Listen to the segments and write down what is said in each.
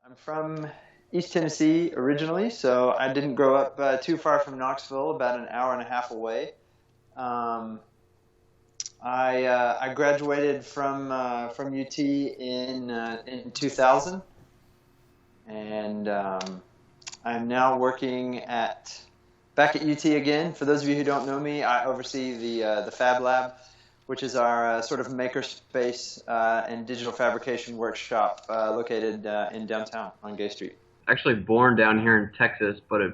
I'm from East Tennessee originally, so I didn't grow up too far from Knoxville, about an hour and a half away. Um, I graduated from UT in 2000, and I'm now working at back at UT again. For those of you who don't know me, I oversee the Fab Lab, which is our sort of makerspace and digital fabrication workshop located in downtown on Gay Street. Actually born down here in Texas, but it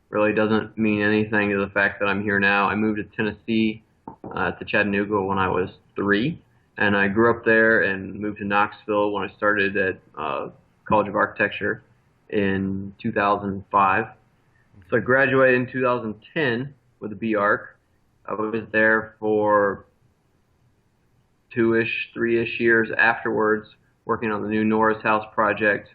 really doesn't mean anything to the fact that I'm here now. I moved to Tennessee, to Chattanooga when I was 3, and I grew up there and moved to Knoxville when I started at College of Architecture in 2005. So I graduated in 2010 with a B Arch. I was there for 2-ish, 3-ish years afterwards, working on the new Norris House project,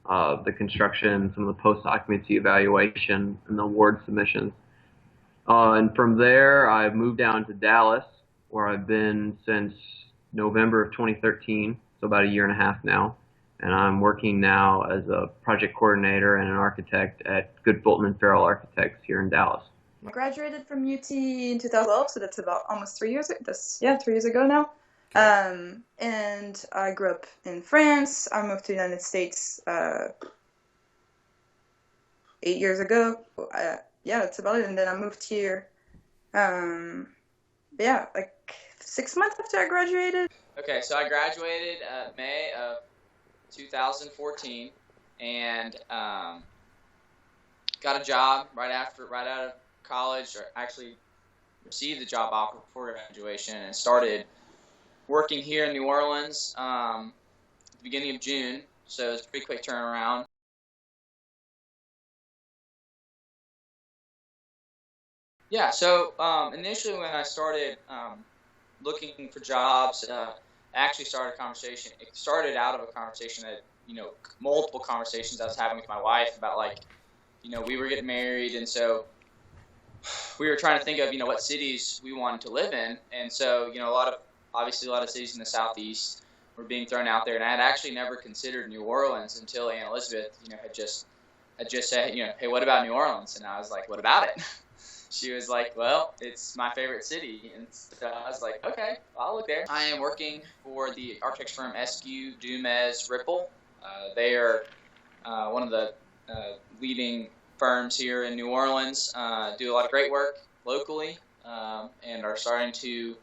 the construction, some of the post-occupancy evaluation, and the award submissions. And from there, I moved down to Dallas, where I've been since November of 2013, so about a year and a half now. And I'm working now as a project coordinator and an architect at Good Fulton and Farrell Architects here in Dallas. I graduated from UT in 2012, so that's about almost 3 years. Yeah, 3 years ago now. And I grew up in France. I moved to the United States 8 years ago. Yeah, that's about it. And then I moved here. Yeah, like 6 months after I graduated. Okay, so I graduated May of 2014, and got a job right out of college, or actually received a job offer before graduation, and started working here in New Orleans at the beginning of June. So it's a pretty quick turnaround. Yeah, so initially when I started looking for jobs, I actually started a conversation. It started out of a conversation that, multiple conversations I was having with my wife about, like, we were getting married, and so we were trying to think of, what cities we wanted to live in. And so, obviously a lot of cities in the Southeast were being thrown out there, and I had actually never considered New Orleans until Aunt Elizabeth, had just said, hey, what about New Orleans? And I was like, what about it? She was like, well, it's my favorite city. And so I was like, okay, I'll look there. I am working for the architects firm Eskew, Dumez, Ripple. They are one of the leading firms here in New Orleans, do a lot of great work locally, and are starting to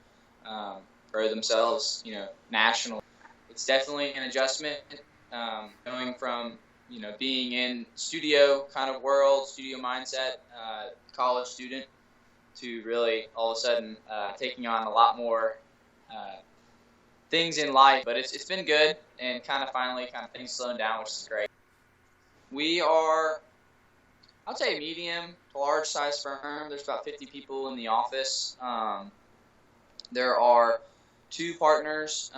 grow themselves, nationally. It's definitely an adjustment, going from, being in studio kind of world, studio mindset, college student, to really all of a sudden taking on a lot more things in life. But it's been good, and finally things slowing down, which is great. We are, I'd say, a medium to large size firm. There's about 50 people in the office. There are 2 partners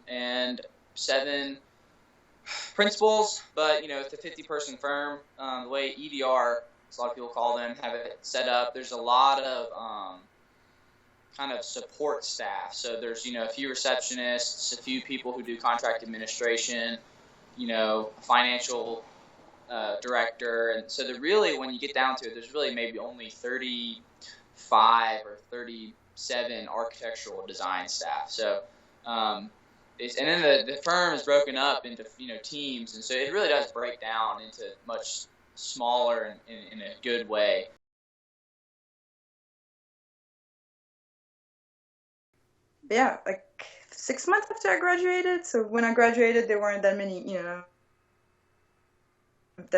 and 7 principals, but it's a 50-person firm. The way EDR, as a lot of people call them, have it set up, there's a lot of kind of support staff. So there's a few receptionists, a few people who do contract administration, a financial director, and so really, when you get down to it, there's really maybe only 35 or 37 architectural design staff. So and then the firm is broken up into teams, and so it really does break down into much smaller in a good way. Yeah, like 6 months after I graduated. So when I graduated, there weren't that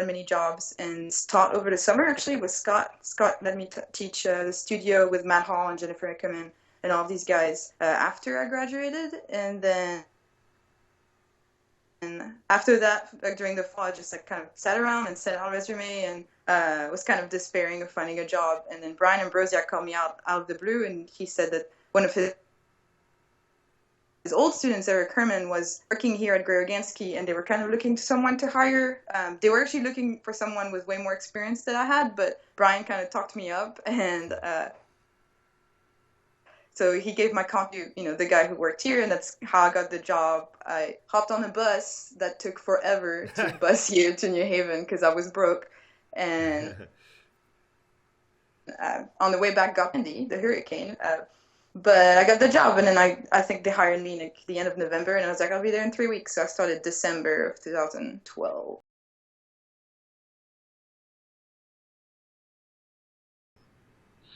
many jobs, and taught over the summer actually with Scott. Scott let me teach the studio with Matt Hall and Jennifer Eckerman and all these guys after I graduated. And then after that, like during the fall, I just kind of sat around and sent out a resume, and was kind of despairing of finding a job. And then Brian Ambrosiak called me out of the blue, and he said that one of his old students, Eric Herman, was working here at Gregory, and they were kind of looking to someone to hire. They were actually looking for someone with way more experience than I had, but Brian kind of talked me up, and So he gave my contact to, the guy who worked here, and that's how I got the job. I hopped on a bus that took forever to bus here to New Haven because I was broke. And on the way back got Andy, the hurricane. But I got the job, and then I think they hired me at the end of November, and I was like, I'll be there in 3 weeks. So I started December of 2012.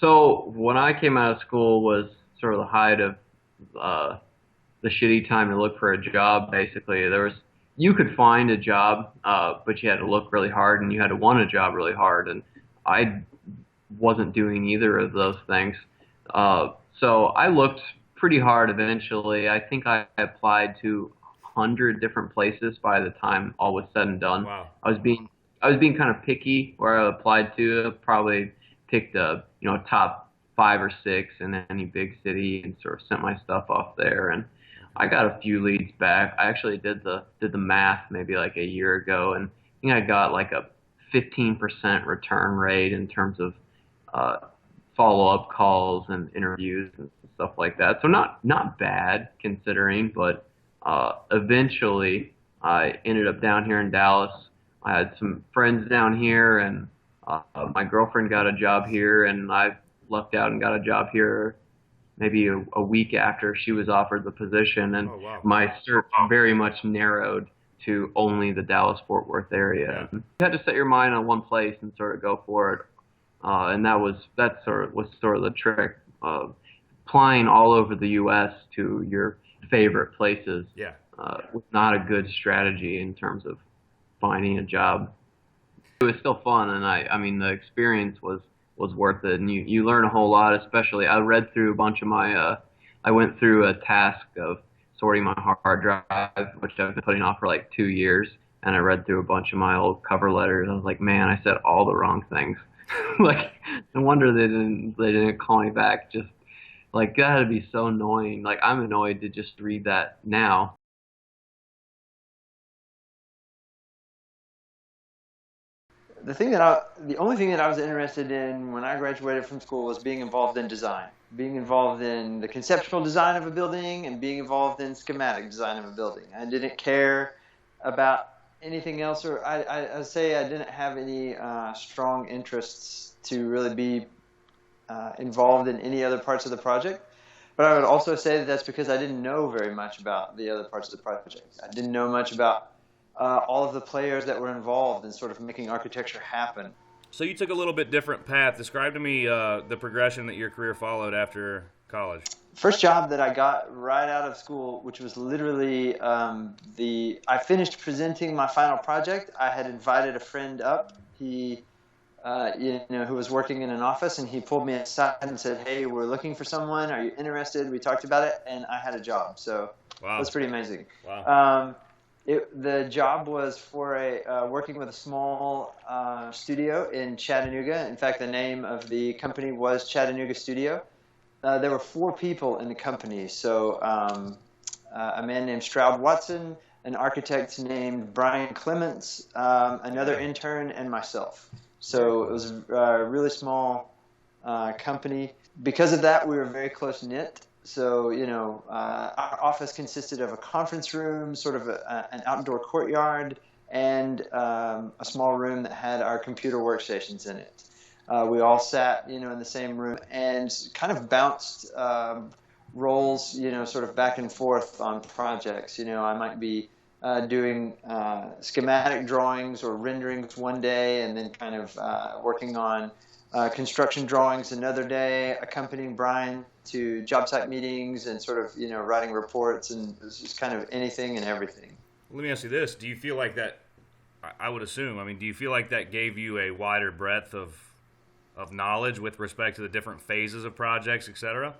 So when I came out of school was sort of the height of the shitty time to look for a job. Basically, you could find a job, but you had to look really hard, and you had to want a job really hard. And I wasn't doing either of those things. So I looked pretty hard eventually. I think I applied to 100 different places by the time all was said and done. Wow. I was being kind of picky where I applied to. Probably picked a top 5 or 6 in any big city and sort of sent my stuff off there, and I got a few leads back. I actually did the math maybe like a year ago, and I think I got like a 15% return rate in terms of follow-up calls and interviews and stuff like that. So not bad considering, but eventually I ended up down here in Dallas. I had some friends down here, and my girlfriend got a job here, and I lucked out and got a job here maybe a week after she was offered the position, and my search very much narrowed to only the Dallas-Fort Worth area. Yeah. You had to set your mind on one place and sort of go for it, and that was sort of the trick. Applying all over the U.S. to your favorite places was not a good strategy in terms of finding a job. It was still fun, and I mean the experience was worth it, and you learn a whole lot. Especially I read through a bunch of my I went through a task of sorting my hard drive, which I've been putting off for like 2 years, and I read through a bunch of my old cover letters. I was like, man, I said all the wrong things. Like, no wonder they didn't call me back. Just like, that had to be so annoying. Like, I'm annoyed to just read that now. The only thing that I was interested in when I graduated from school was being involved in design, being involved in the conceptual design of a building, and being involved in schematic design of a building. I didn't care about anything else, or I'd say I didn't have any strong interests to really be involved in any other parts of the project. But I would also say that that's because I didn't know very much about the other parts of the project. I didn't know much about all of the players that were involved in sort of making architecture happen. So you took a little bit different path. Describe to me the progression that your career followed after college. First job that I got right out of school, which was literally I finished presenting my final project. I had invited a friend up. He, who was working in an office, and he pulled me aside and said, "Hey, we're looking for someone. Are you interested?" We talked about it, and I had a job. So It was pretty amazing. Wow. The job was for working with a small studio in Chattanooga. In fact, the name of the company was Chattanooga Studio. There were 4 people in the company. So a man named Stroud Watson, an architect named Brian Clements, another intern, and myself. So it was a really small company. Because of that, we were very close-knit. So, our office consisted of a conference room, sort of an outdoor courtyard, and a small room that had our computer workstations in it. We all sat, in the same room and kind of bounced roles, sort of back and forth on projects. I might be doing schematic drawings or renderings one day, and then kind of working on construction drawings another day, accompanying Brian to job site meetings and sort of, writing reports, and it was just kind of anything and everything. Let me ask you this. Do you feel like that, I would assume, do you feel like that gave you a wider breadth of knowledge with respect to the different phases of projects, etc.?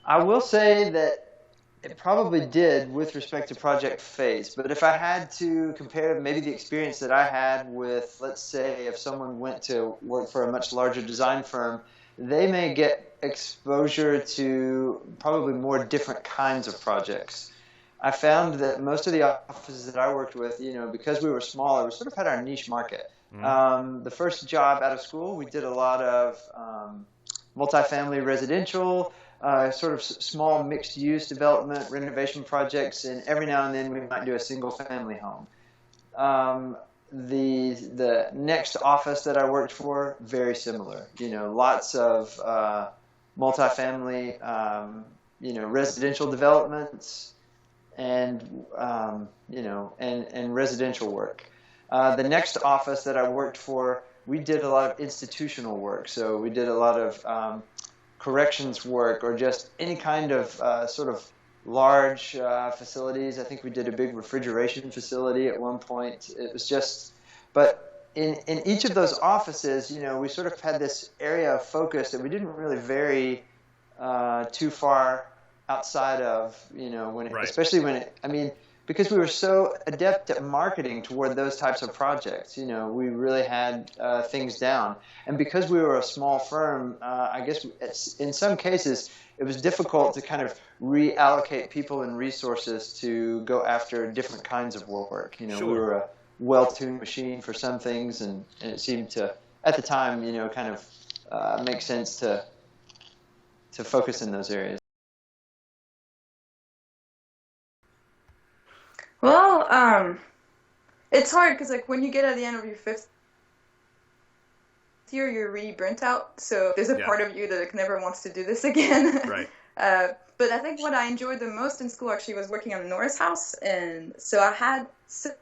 I will say that it probably did with respect to project phase, but if I had to compare maybe the experience that I had with, let's say, if someone went to work for a much larger design firm, they may get exposure to probably more different kinds of projects. I found that most of the offices that I worked with, because we were smaller, we sort of had our niche market. The first job out of school, we did a lot of multifamily residential, sort of small mixed-use development, renovation projects, and every now and then we might do a single-family home. The next office that I worked for, very similar. Lots of multifamily, residential developments, and and residential work. The next office that I worked for, we did a lot of institutional work. So we did a lot of corrections work, or just any kind of sort of large facilities. I think we did a big refrigeration facility at one point. It was just, but in each of those offices, we sort of had this area of focus that we didn't really vary too far outside of, Right. especially because we were so adept at marketing toward those types of projects. We really had things down. And because we were a small firm, I guess in some cases it was difficult to kind of reallocate people and resources to go after different kinds of work. Sure. We were a well-tuned machine for some things, and it seemed to, at the time, kind of make sense to focus in those areas. Well, it's hard because when you get at the end of your fifth year, you're really burnt out. So there's a part of you that never wants to do this again. Right. But I think what I enjoyed the most in school actually was working on the Norris House, and so I had some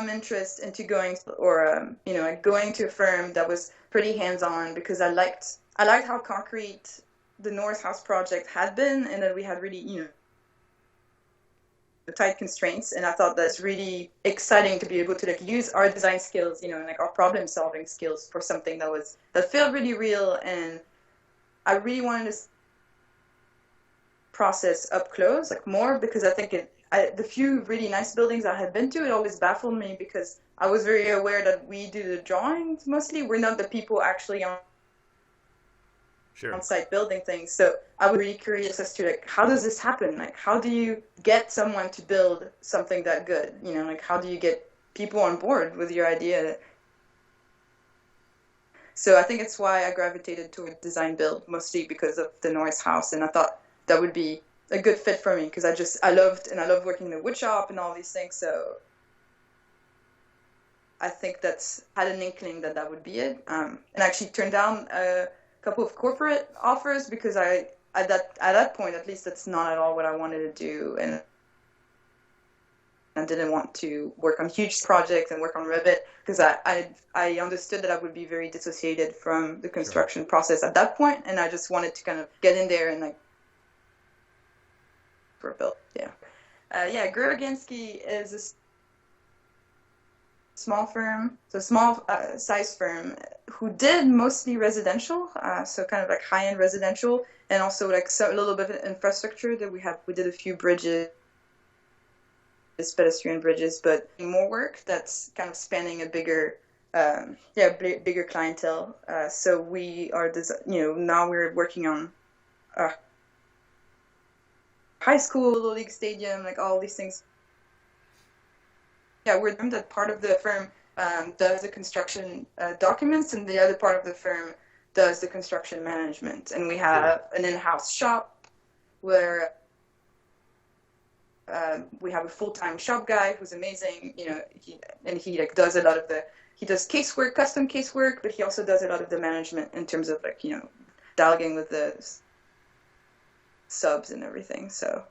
interest into going to a firm that was pretty hands-on, because I liked how concrete the Norris House project had been, and that we had really tight constraints, and I thought that's really exciting to be able to use our design skills, our problem solving skills for something that felt really real. And I really wanted this process up close, more, because I think the few really nice buildings I had been to, it always baffled me, because I was very aware that we do the drawings mostly. We're not the people actually on-site building things. So I was really curious as to how does this happen? How do you get someone to build something that good? How do you get people on board with your idea? So I think it's why I gravitated toward design build, mostly because of the Norris House, and I thought that would be a good fit for me, because I loved working in the wood shop and all these things. So I think had an inkling that would be it, and actually turned down a couple of corporate offers, because at that point, at least, that's not at all what I wanted to do, and I didn't want to work on huge projects and work on Revit, because I understood that I would be very dissociated from the construction process at that point, and I just wanted to kind of get in there and for build. Gruber Gansky is a small firm, so small size firm, who did mostly residential, so kind of high-end residential, and also a little bit of infrastructure that we did a few bridges, pedestrian bridges, but more work that's kind of spanning a bigger clientele. So we are, now we're working on high school, Little League stadium, all these things. Yeah, we're that part of the firm does the construction documents, and the other part of the firm does the construction management. And we have an in-house shop where we have a full-time shop guy who's amazing, he does a lot of he does casework, custom casework, but he also does a lot of the management in terms of dialoguing with the subs and everything. So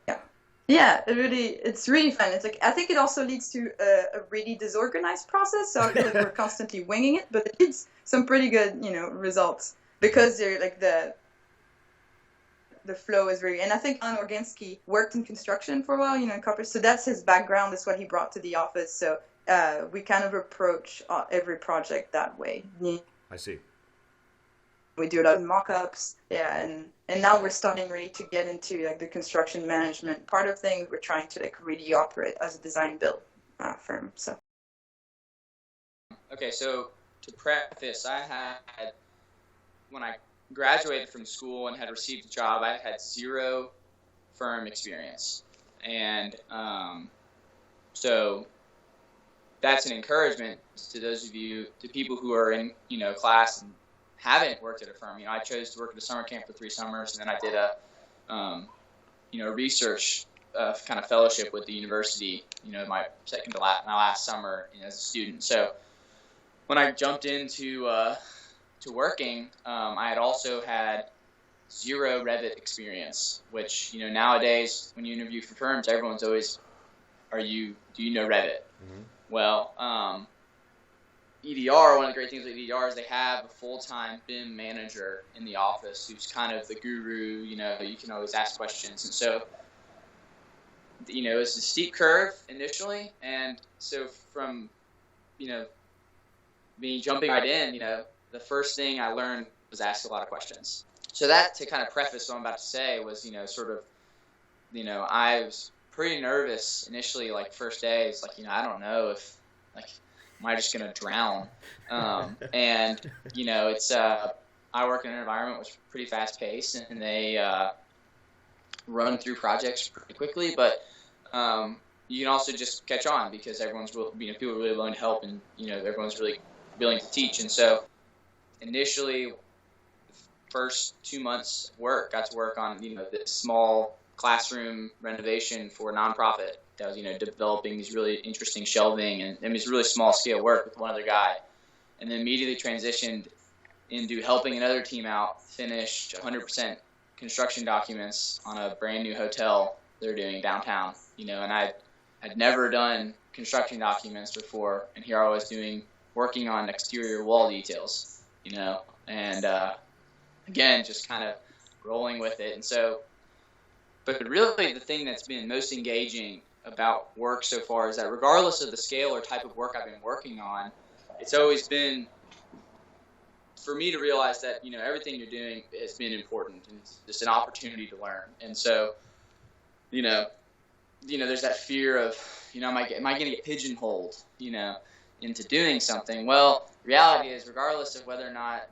yeah, it's really fun. It's I think it also leads to a really disorganized process, so I feel we're constantly winging it, but it leads some pretty good results, because they're the flow is very, and I think Alan Organsky worked in construction for a while, in corporate, so that's his background, that's what he brought to the office, so we kind of approach every project that way. I see. We do a lot of mock-ups, and now we're starting really to get into the construction management part of things. We're trying to really operate as a design build firm. So. Okay, so to preface, when I graduated from school and had received a job, I had zero firm experience, and so that's an encouragement to those of you, to people who are in class and haven't worked at a firm. I chose to work at a summer camp for 3 summers, and then I did a research kind of fellowship with the university, my last summer as a student. So when I jumped into to working, I had also had 0 Revit experience, which, nowadays when you interview for firms, everyone's always, do you know Revit? Mm-hmm. Well, EDR, one of the great things with EDR is they have a full-time BIM manager in the office who's kind of the guru. You can always ask questions. And so, it's a steep curve initially. And so from, me jumping right in, the first thing I learned was ask a lot of questions. So that, to kind of preface what I'm about to say, was, I was pretty nervous initially, like first days, I don't know if, am I just going to drown? And, it's, I work in an environment which is pretty fast paced, and they run through projects pretty quickly, but you can also just catch on because everyone's, people are really willing to help, and, everyone's really willing to teach. And so initially, first 2 months of work, got to work on, this small classroom renovation for a nonprofit that was, developing these really interesting shelving, and it was really small scale work with one other guy. And then immediately transitioned into helping another team out finish 100% construction documents on a brand new hotel they're doing downtown, and I had never done construction documents before, and here I was working on exterior wall details, and again, just kind of rolling with it. And so, but really the thing that's been most engaging about work so far is that regardless of the scale or type of work I've been working on, it's always been for me to realize that, everything you're doing has been important, and it's just an opportunity to learn. And so, there's that fear of, am I going to get pigeonholed, into doing something? Well, the reality is, regardless of whether or not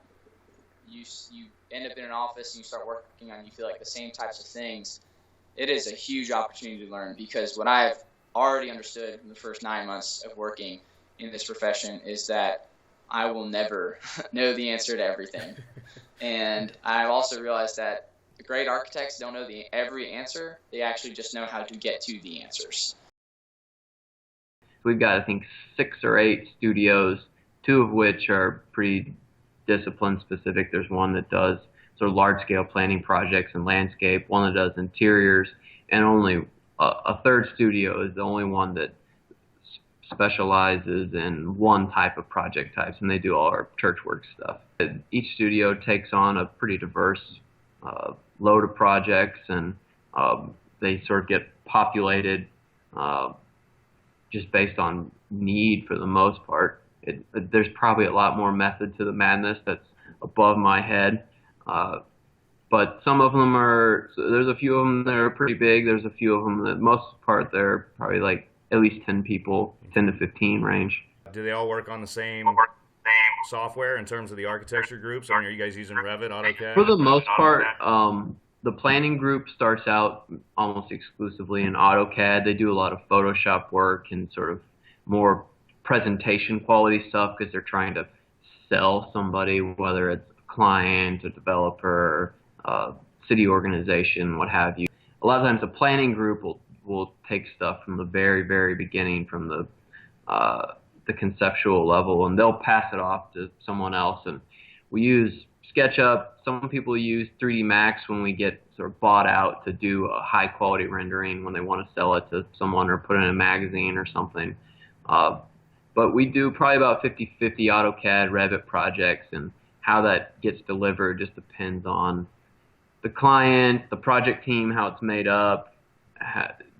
you end up in an office and you start working on, you feel like the same types of things, it is a huge opportunity to learn, because what I've already understood in the first 9 months of working in this profession is that I will never know the answer to everything. And I've also realized that the great architects don't know every answer. They actually just know how to get to the answers. We've got, I think, 6 or 8 studios, 2 of which are pretty discipline specific. There's one that does sort of large-scale planning projects and landscape, one that does interiors, and only a third studio is the only one that specializes in one type of project types, and they do all our church work stuff. Each studio takes on a pretty diverse load of projects, and they sort of get populated just based on need for the most part. There's probably a lot more method to the madness that's above my head. But some of them there's a few of them that are pretty big. There's a few of them that, most part, they're probably like at least 10 people, 10 to 15 range. Do they all work on the same software in terms of the architecture groups? Are you guys using Revit, AutoCAD? For the most part, the planning group starts out almost exclusively in AutoCAD. They do a lot of Photoshop work and sort of more presentation quality stuff because they're trying to sell somebody, whether it's a client, a developer, city organization, what have you. A lot of times the planning group will take stuff from the very, very beginning, from the conceptual level, and they'll pass it off to someone else. And we use SketchUp. Some people use 3D Max when we get sort of bought out to do a high quality rendering when they want to sell it to someone or put it in a magazine or something. But we do probably about 50-50 AutoCAD, Revit projects, and how that gets delivered just depends on the client, the project team, how it's made up,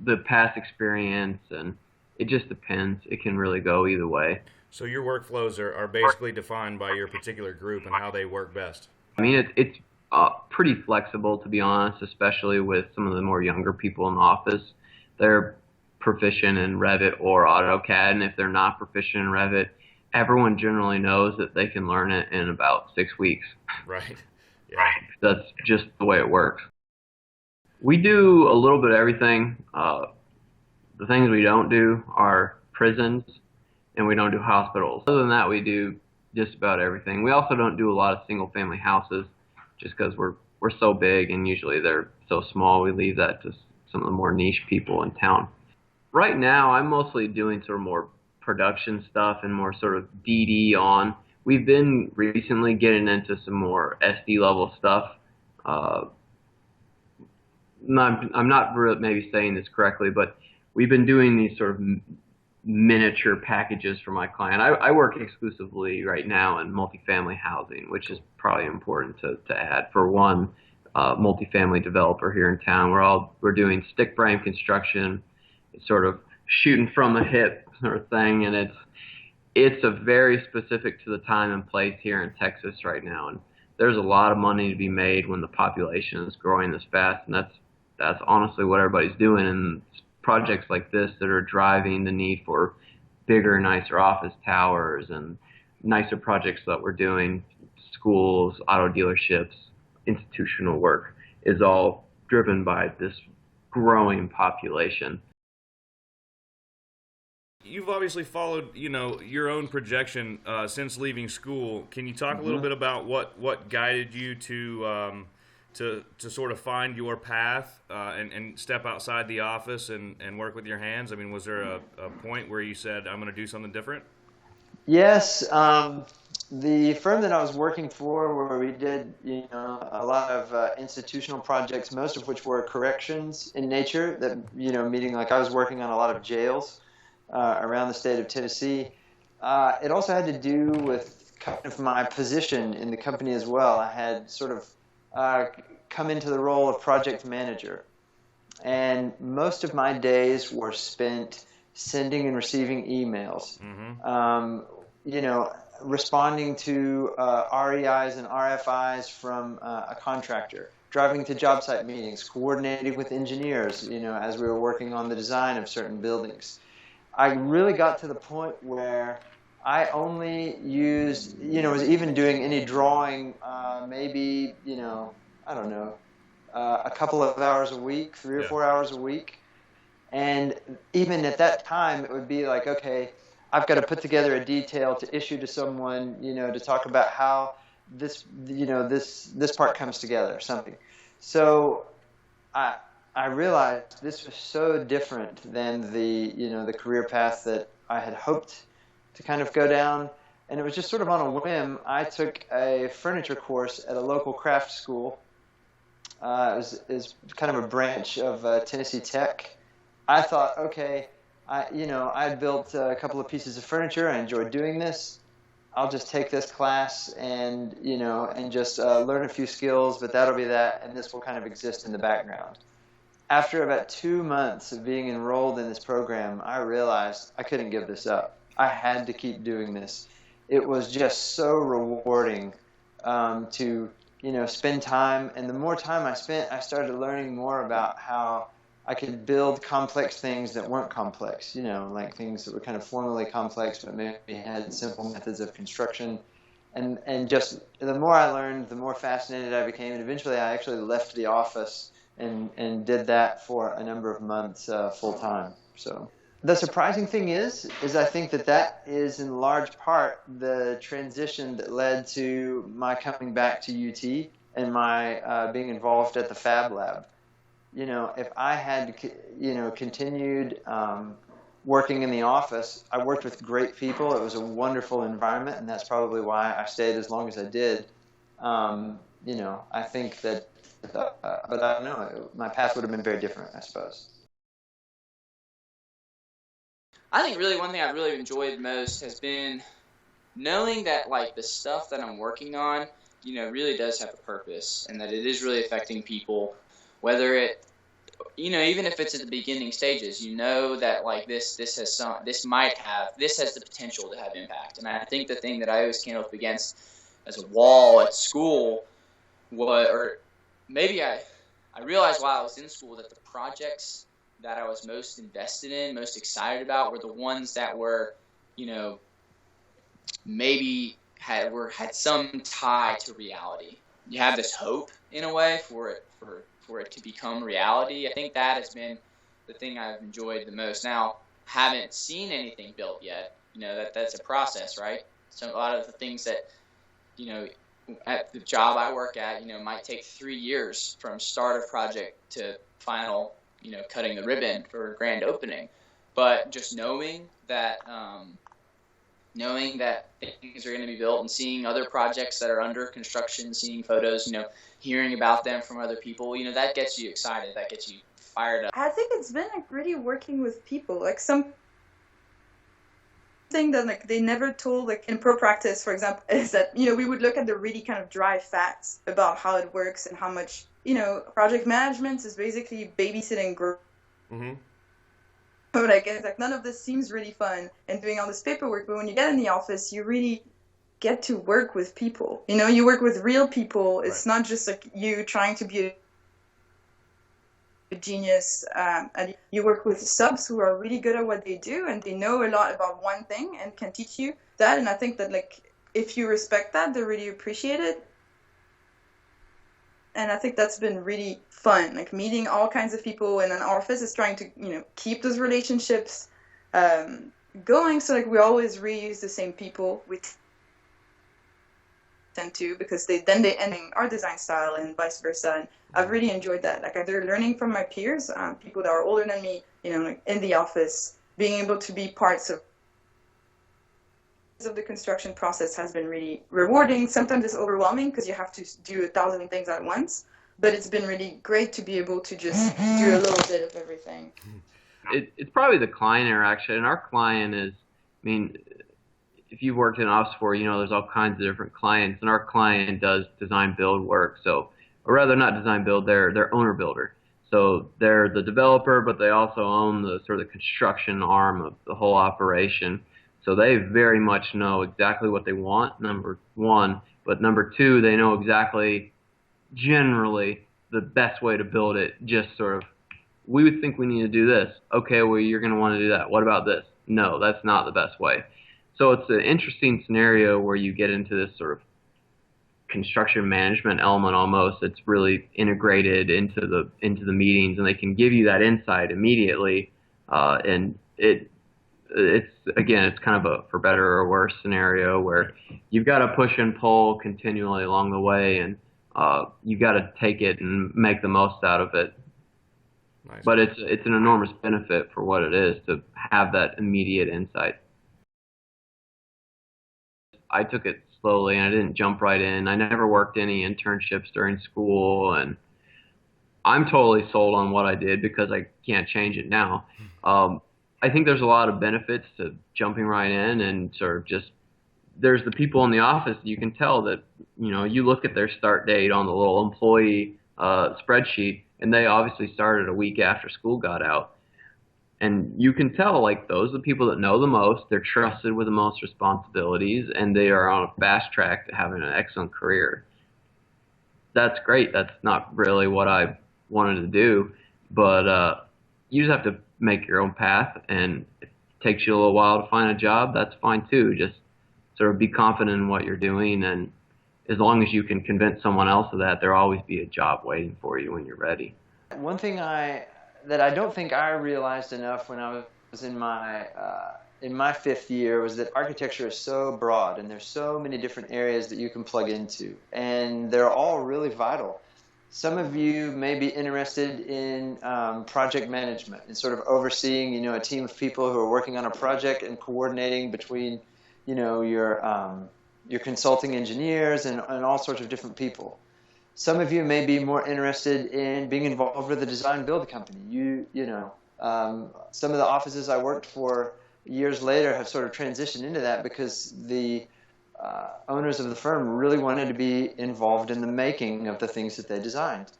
the past experience, and it just depends. It can really go either way. So your workflows are basically defined by your particular group and how they work best. I mean, it's pretty flexible, to be honest, especially with some of the more younger people in the office. They're proficient in Revit or AutoCAD, and if they're not proficient in Revit, everyone generally knows that they can learn it in about 6 weeks. Right. Yeah. That's just the way it works. We do a little bit of everything. The things we don't do are prisons, and we don't do hospitals. Other than that, we do just about everything. We also don't do a lot of single-family houses, just because we're so big and usually they're so small. We leave that to some of the more niche people in town. Right now, I'm mostly doing sort of more production stuff and more sort of DD on. We've been recently getting into some more SD level stuff. I'm not really maybe saying this correctly, but we've been doing these sort of miniature packages for my client. I work exclusively right now in multifamily housing, which is probably important to add. For one, multifamily developer here in town, we're doing stick frame construction. It's sort of shooting from the hip sort of thing, and it's a very specific to the time and place here in Texas right now. And there's a lot of money to be made when the population is growing this fast, and that's honestly what everybody's doing. And projects like this that are driving the need for bigger, nicer office towers and nicer projects that we're doing, schools, auto dealerships, institutional work, is all driven by this growing population. You've obviously followed, your own projection since leaving school. Can you talk a little bit about what guided you to sort of find your path and step outside the office and work with your hands? I mean, was there a point where you said, I'm going to do something different? Yes. The firm that I was working for, where we did a lot of institutional projects, most of which were corrections in nature, that meaning like I was working on a lot of jails around the state of Tennessee. It also had to do with kind of my position in the company as well. I had sort of come into the role of project manager, and most of my days were spent sending and receiving emails, responding to REIs and RFIs from a contractor, driving to job site meetings, coordinating with engineers, as we were working on the design of certain buildings. I really got to the point where I only used, was even doing any drawing, maybe, I don't know, a couple of hours a week, 3 or 4 hours a week. And even at that time, it would be like, okay, I've got to put together a detail to issue to someone, to talk about how this part comes together or something. So I realized this was so different than the career path that I had hoped to kind of go down. And it was just sort of on a whim. I took a furniture course at a local craft school. It was kind of a branch of Tennessee Tech. I thought, okay, I built a couple of pieces of furniture. I enjoyed doing this. I'll just take this class and just learn a few skills, but that'll be that, and this will kind of exist in the background. After about 2 months of being enrolled in this program, I realized I couldn't give this up. I had to keep doing this. It was just so rewarding to spend time, and the more time I spent, I started learning more about how I could build complex things that weren't complex, like things that were kind of formally complex but maybe had simple methods of construction. And just the more I learned, the more fascinated I became, and eventually I actually left the office and did that for a number of months full time. So the surprising thing is I think that is in large part the transition that led to my coming back to UT and my being involved at the Fab Lab. If I had continued working in the office, I worked with great people. It was a wonderful environment, and that's probably why I stayed as long as I did. I think that. But I don't know, my path would have been very different, I suppose. I think really one thing I've really enjoyed most has been knowing that like the stuff that I'm working on, really does have a purpose, and that it is really affecting people, whether it, even if it's at the beginning stages, that like this has the potential to have impact. And I think the thing that I always came up against as a wall at school maybe I realized while I was in school that the projects that I was most invested in, most excited about, were the ones that were, maybe had some tie to reality. You have this hope in a way for it to become reality. I think that has been the thing I've enjoyed the most. Now, haven't seen anything built yet. That's a process, right? So a lot of the things that, at the job I work at, might take 3 years from start of project to final, cutting the ribbon for a grand opening. But just knowing that things are going to be built and seeing other projects that are under construction, seeing photos, hearing about them from other people, that gets you excited. That gets you fired up. I think it's been like really working with people, like something that like they never told, like in pro practice, for example, is that we would look at the really kind of dry facts about how it works and how much project management is basically babysitting group. Mm-hmm. But I guess like none of this seems really fun and doing all this paperwork. But when you get in the office, you really get to work with people. You work with real people. It's not just like you trying to be a genius. And you work with subs who are really good at what they do, and they know a lot about one thing and can teach you that. And I think that like if you respect that, they really appreciate it. And I think that's been really fun, like meeting all kinds of people in an office is trying to, keep those relationships going. So like we always reuse the same people we tend to, because they end our design style and vice versa. And I've really enjoyed that. Like either learning from my peers, people that are older than me, like in the office, being able to be parts of the construction process has been really rewarding. Sometimes it's overwhelming because you have to do 1,000 things at once, but it's been really great to be able to just do a little bit of everything. It's probably the client interaction, and our client is, if you've worked in an office before, there's all kinds of different clients, and our client does design build work. So, or rather not design build, they're owner builder. So they're the developer, but they also own the sort of the construction arm of the whole operation. So they very much know exactly what they want, number one. But number two, they know exactly, generally, the best way to build it. Just sort of, we would think we need to do this. Okay, well, you're going to want to do that. What about this? No, that's not the best way. So it's an interesting scenario where you get into this sort of construction management element almost. It's really integrated into the meetings, and they can give you that insight immediately. And it's kind of a for better or worse scenario where you've got to push and pull continually along the way, and you've got to take it and make the most out of it. Nice. But it's an enormous benefit for what it is to have that immediate insight. I took it slowly, and I didn't jump right in. I never worked any internships during school, and I'm totally sold on what I did because I can't change it now. I think there's a lot of benefits to jumping right in, and sort of just there's the people in the office. You can tell that you look at their start date on the little employee spreadsheet, and they obviously started a week after school got out. And you can tell, like, those are the people that know the most, they're trusted with the most responsibilities, and they are on a fast track to having an excellent career. That's great. That's not really what I wanted to do, but you just have to make your own path, and if it takes you a little while to find a job, that's fine too. Just sort of be confident in what you're doing, and as long as you can convince someone else of that, there'll always be a job waiting for you when you're ready. One thing that I don't think I realized enough when I was in my fifth year was that architecture is so broad, and there's so many different areas that you can plug into, and they're all really vital. Some of you may be interested in project management and sort of overseeing, a team of people who are working on a project and coordinating between, your consulting engineers and all sorts of different people. Some of you may be more interested in being involved with a design build company. Some of the offices I worked for years later have sort of transitioned into that because the owners of the firm really wanted to be involved in the making of the things that they designed.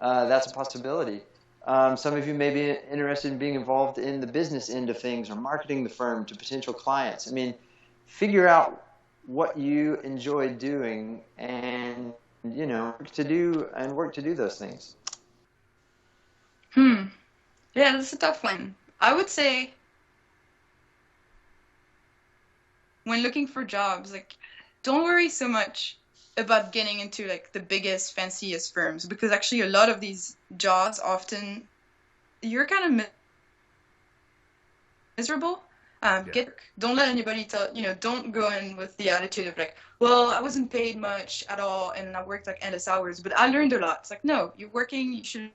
That's a possibility. Some of you may be interested in being involved in the business end of things or marketing the firm to potential clients. Figure out what you enjoy doing and work to do those things. Yeah, that's a tough one. I would say when looking for jobs, don't worry so much about getting into the biggest, fanciest firms, because actually a lot of these jobs often you're kind of miserable Don't let anybody tell, don't go in with the attitude of like, well, I wasn't paid much at all and I worked like endless hours, but I learned a lot. It's like, no, you're working, you should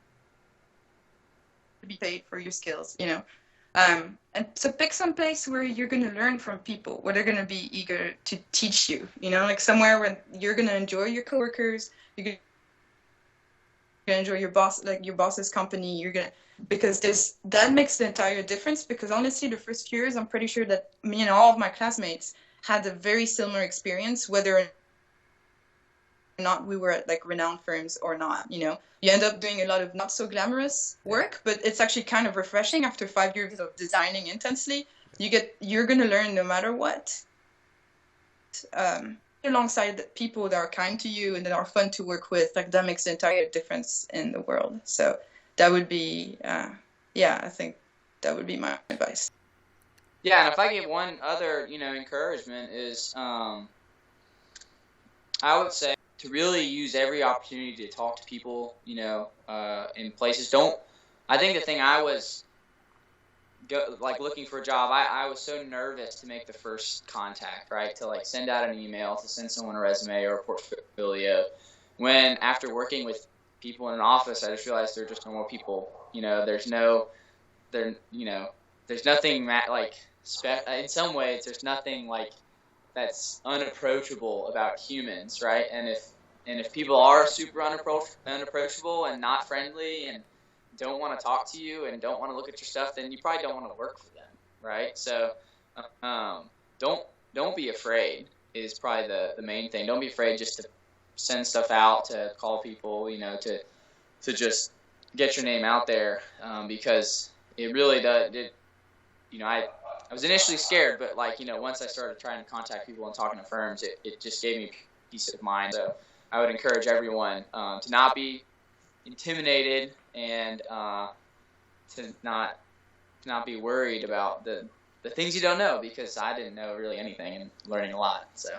be paid for your skills, and so pick some place where you're going to learn from people, where they're going to be eager to teach you, like somewhere where you're going to enjoy your coworkers, you're going to enjoy your boss, like your boss's company, because that makes the entire difference. Because honestly, the first few years, I'm pretty sure that me and all of my classmates had a very similar experience, whether or not we were at like renowned firms or not. You end up doing a lot of not so glamorous work, but it's actually kind of refreshing after 5 years of designing intensely. You're going to learn no matter what. Alongside the people that are kind to you and that are fun to work with, like that makes the entire difference in the world. So that would be, I think that would be my advice. Yeah, and if I give one other, encouragement is, I would say to really use every opportunity to talk to people, in places. I think the thing I was looking for a job, I was so nervous to make the first contact, right? To like send out an email, to send someone a resume or a portfolio. When after working with people in an office, I just realized they're just normal people. There's nothing in some ways, there's nothing like that's unapproachable about humans, right? And if people are super unapproachable and not friendly and don't want to talk to you and don't want to look at your stuff, then you probably don't want to work for them, right? So don't be afraid is probably the main thing. Don't be afraid just to send stuff out, to call people, to just get your name out there, because it really does. I was initially scared, but once I started trying to contact people and talking to firms, it just gave me peace of mind. So I would encourage everyone to not be intimidated and to not be worried about the things you don't know, because I didn't know really anything and learning a lot. So.